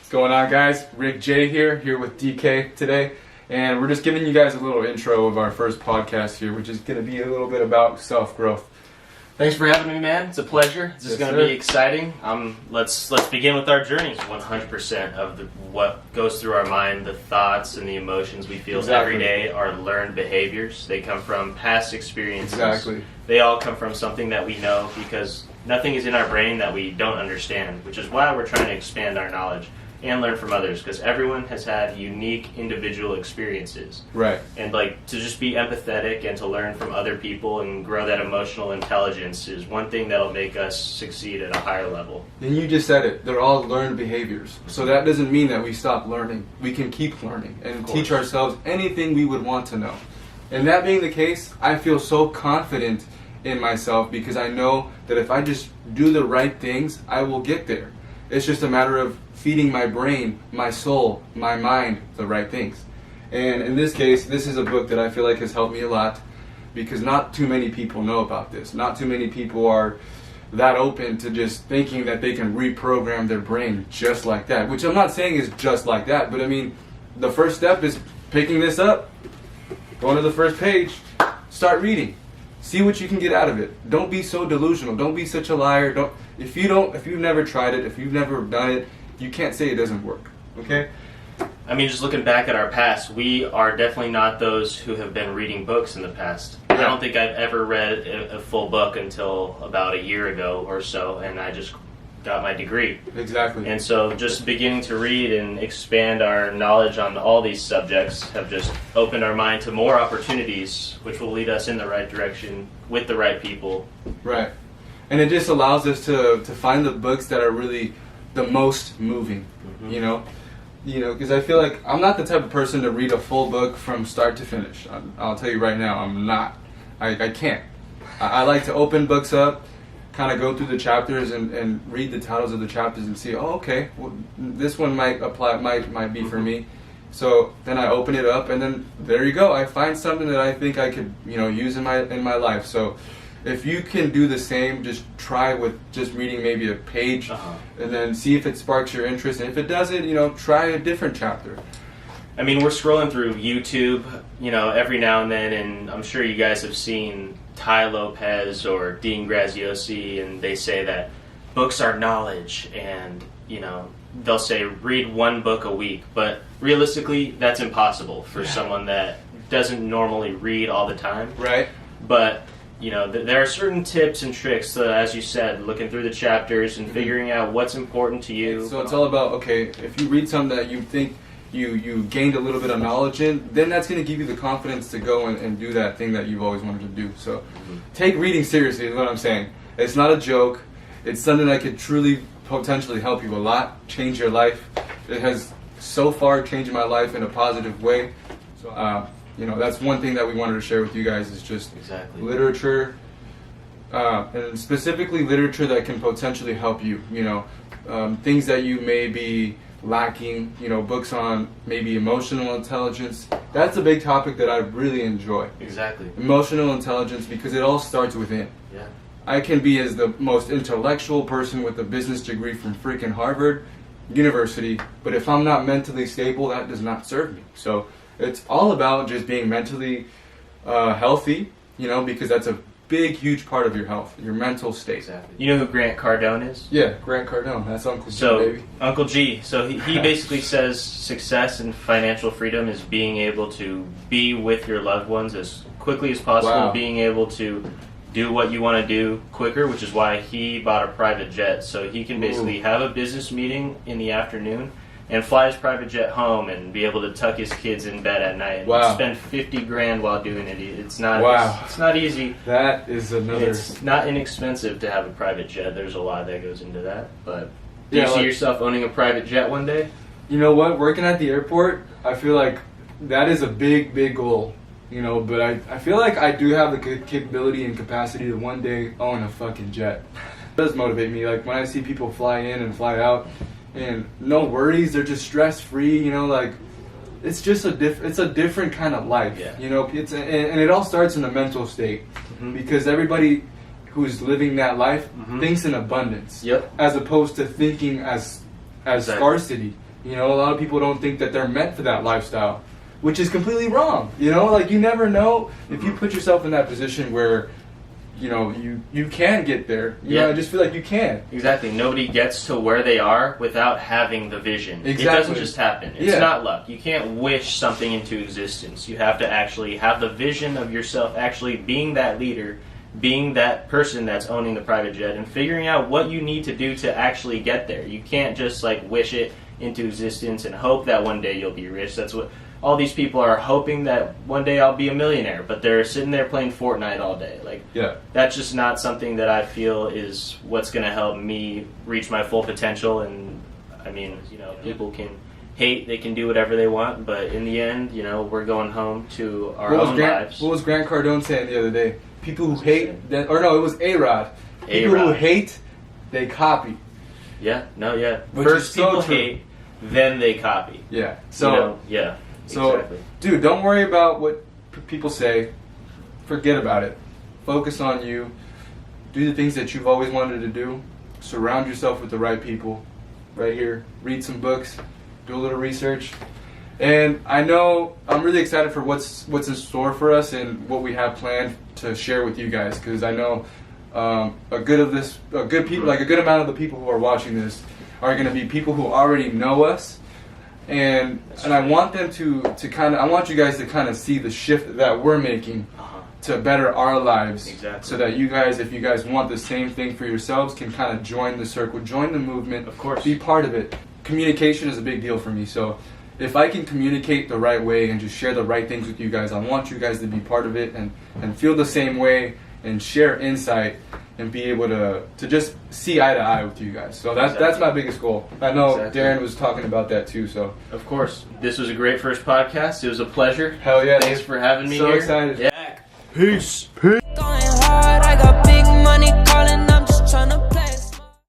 What's going on, guys? Rick J here with DK today, and we're just giving you guys a little intro of our first podcast here, which is going to be a little bit about self-growth. Thanks for having me, man. It's a pleasure. This is going to be exciting. Let's begin with our journey. 100% of what goes through our mind, the thoughts and the emotions we feel every day are learned behaviors. They come from past experiences. Exactly. They all come from something that we know, because nothing is in our brain that we don't understand, which is why we're trying to expand our knowledge and learn from others, because everyone has had unique individual experiences. Right. And to just be empathetic and to learn from other people and grow that emotional intelligence is one thing that'll make us succeed at a higher level. And you just said it. They're all learned behaviors. So that doesn't mean that we stop learning. We can keep learning and teach ourselves anything we would want to know. And that being the case, I feel so confident in myself because I know that if I just do the right things, I will get there. It's just a matter of feeding my brain, my soul, my mind the right things. And in this case, this is a book that I feel like has helped me a lot because not too many people know about this. Not too many people are that open to just thinking that they can reprogram their brain just like that, which I'm not saying is just like that, but I mean, the first step is picking this up, going to the first page, start reading. See what you can get out of it. Don't be so delusional. Don't be such a liar. If you've never tried it, if you've never done it, you can't say it doesn't work. Okay? I mean, just looking back at our past, we are definitely not those who have been reading books in the past. Yeah. I don't think I've ever read a full book until about a year ago or so, and I just got my degree. Exactly. And so just beginning to read and expand our knowledge on all these subjects have just opened our mind to more opportunities, which will lead us in the right direction with the right people. Right. And it just allows us to find the books that are really the most moving, you know, because I feel like I'm not the type of person to read a full book from start to finish. I'll tell you right now, I'm not. I can't. I like to open books up, kind of go through the chapters and read the titles of the chapters and see, oh, okay, well, this one might apply, might be for me. So then I open it up, and then there you go. I find something that I think I could, use in my life. So if you can do the same, just try with just reading maybe a page, and then see if it sparks your interest. And if it doesn't, try a different chapter. I mean, we're scrolling through YouTube, every now and then, and I'm sure you guys have seen Tai Lopez or Dean Graziosi, and they say that books are knowledge, and, they'll say read one book a week. But realistically, that's impossible for someone that doesn't normally read all the time. Right. But there are certain tips and tricks, as you said, looking through the chapters and figuring out what's important to you. So it's all about, okay, if you read something that you think you gained a little bit of knowledge in, then that's going to give you the confidence to go and do that thing that you've always wanted to do. So take reading seriously is what I'm saying. It's not a joke. It's something that could truly, potentially help you a lot, change your life. It has so far changed my life in a positive way. So, that's one thing that we wanted to share with you guys is just literature, and specifically literature that can potentially help you, things that you may be lacking, books on maybe emotional intelligence. That's a big topic that I really enjoy. Exactly. Emotional intelligence, because it all starts within. Yeah. I can be as the most intellectual person with a business degree from freaking Harvard University, but if I'm not mentally stable, that does not serve me. So it's all about just being mentally healthy, because that's a big, huge part of your health, your mental state. Exactly. You know who Grant Cardone is? Yeah, Grant Cardone. That's Uncle G, baby. Uncle G. So he basically says success and financial freedom is being able to be with your loved ones as quickly as possible, being able to do what you want to do quicker, which is why he bought a private jet. So he can basically have a business meeting in the afternoon and fly his private jet home and be able to tuck his kids in bed at night and spend $50,000 while doing it. It's not it's not easy. That is another. It's not inexpensive to have a private jet. There's a lot that goes into that. But do you see yourself owning a private jet one day? You know what? Working at the airport, I feel like that is a big, big goal. But I feel like I do have the capability and capacity to one day own a fucking jet. It does motivate me. Like when I see people fly in and fly out, and no worries, they're just stress free. It's just it's a different kind of life. Yeah. And it all starts in the mental state, because everybody who's living that life thinks in abundance, as opposed to thinking as scarcity. You know, a lot of people don't think that they're meant for that lifestyle, which is completely wrong. You know, like you never know if you put yourself in that position where, you know, you can get there. You know, I just feel like you can. Exactly. Nobody gets to where they are without having the vision. Exactly. It doesn't just happen. It's not luck. You can't wish something into existence. You have to actually have the vision of yourself actually being that leader, being that person that's owning the private jet, and figuring out what you need to do to actually get there. You can't just like wish it into existence and hope that one day you'll be rich. That's what all these people are hoping, that one day I'll be a millionaire, but they're sitting there playing Fortnite all day. Like, that's just not something that I feel is what's going to help me reach my full potential. And I mean, you know, people can hate, they can do whatever they want, but in the end, you know, we're going home to our own lives. What was Grant Cardone saying the other day? People who hate, or no, it was A-Rod. People who hate, they copy. First people hate, then they copy. So, you know? So, exactly. Dude, don't worry about what people say. Forget about it. Focus on you. Do the things that you've always wanted to do. Surround yourself with the right people. Right here. Read some books. Do a little research. And I know I'm really excited for what's in store for us and what we have planned to share with you guys. Because I know a good amount of the people who are watching this are going to be people who already know us. And I want them to kind of, I want you guys to kind of see the shift that we're making to better our lives. So that you guys, if you guys want the same thing for yourselves, can kind of join the circle, join the movement, of course, be part of it. Communication is a big deal for me. So if I can communicate the right way and just share the right things with you guys, I want you guys to be part of it and feel the same way and share insight and be able to just see eye to eye with you guys. So that's my biggest goal. I know Darren was talking about that too. So of course, this was a great first podcast. It was a pleasure. Hell yeah! Thanks for having me here. So excited. Yeah. Peace.